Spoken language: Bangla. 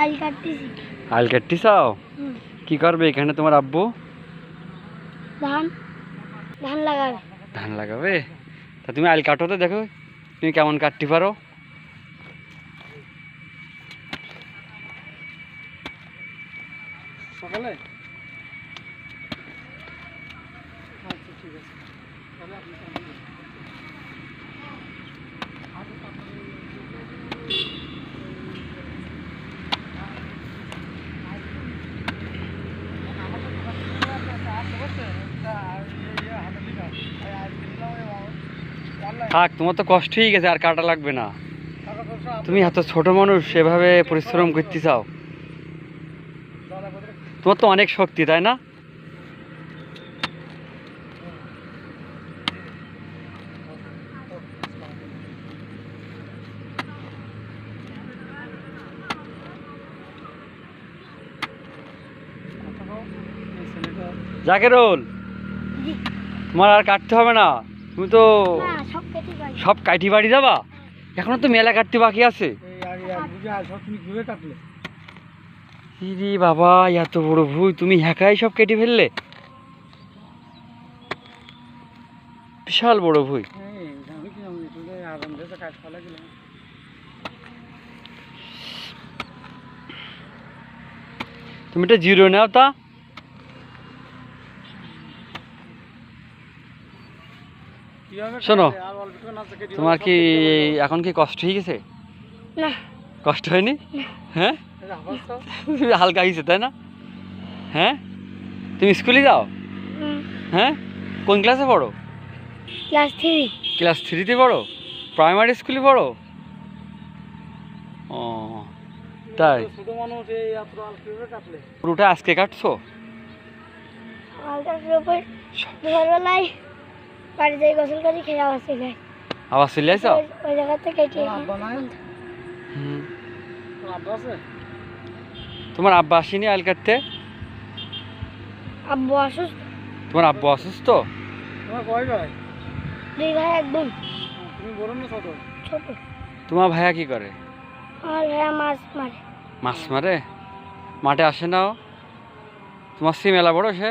আইল কাটতেছি। আইল কাটতেছাও? হুম। কি করবে এখানে তোমার আব্বু? ধান ধান লাগাবে। ধান লাগাবে? তা তুমি আইল কাটো তো, দেখো তুমি কেমন কাটতে পারো। সকালে আচ্ছা ঠিক আছে, তাহলে আপনি থাক, তোমার তো কষ্ট হয়ে গেছে, আর কাটা লাগবে না। তুমি এত ছোট মানুষ, সেভাবে পরিশ্রম করতে চাও? তোমার তো অনেক শক্তি, তাই না? জাকেরুল, জি। তোমার আর কাটতে হবে না, তুমি তো না, সব কেটে পাই। সব কাটি বাড়ি যাবা। এখনো তো মেলা কাটতে বাকি আছে। তুমি কিভাবে কাটলে? ইরে বাবা, এত বড় ভুল! তুমি একাই সব কেটে ফেললে, বিশাল বড় ভুল। আমি কি জানি, তুমি আরাম দিয়ে কাজ ফেলা গেলাম। তুমি এটা জিরো নাও তা। শোনো, তোমার কি এখন কি কষ্ট হয়ে গেছে? না। কষ্ট হয়নি? হ্যাঁ, তুমি হালকা হয়েছে তাই না? হ্যাঁ, তুমি স্কুলে যাও? হ্যাঁ, কোন ক্লাসে পড়ো? ক্লাস 3। ক্লাস 3-তে পড়ো? প্রাইমারি স্কুলে পড়ো? ও তাই? ছোট মানুষ এই এত আল কিভাবে কাটলে? পুরোটা আজকে কাটছো? আলটার উপর দুপুরবেলায় বাড়ি যাই, গোসল করি, খেয়ে আবার চলে যাই। আবার চলে আসো? ওই জায়গাতে কেটে। আব্বা নাই? হুম। আব্বা আছে? তোমার আব্বা আসেনি আইল কাটতে? আব্বু অসুস্থ। তোমার আব্বু অসুস্থ? তোমার কয় ভাই? 2 ভাই 1 বোন। তুমি বলো না ছোট? ছোট। তোমার ভাইয়া কি করে? আমার ভাইয়া মাছ মারে। মাছ মারে? মাঠে আসে না ও? তোমার সে মেলা বড় সে?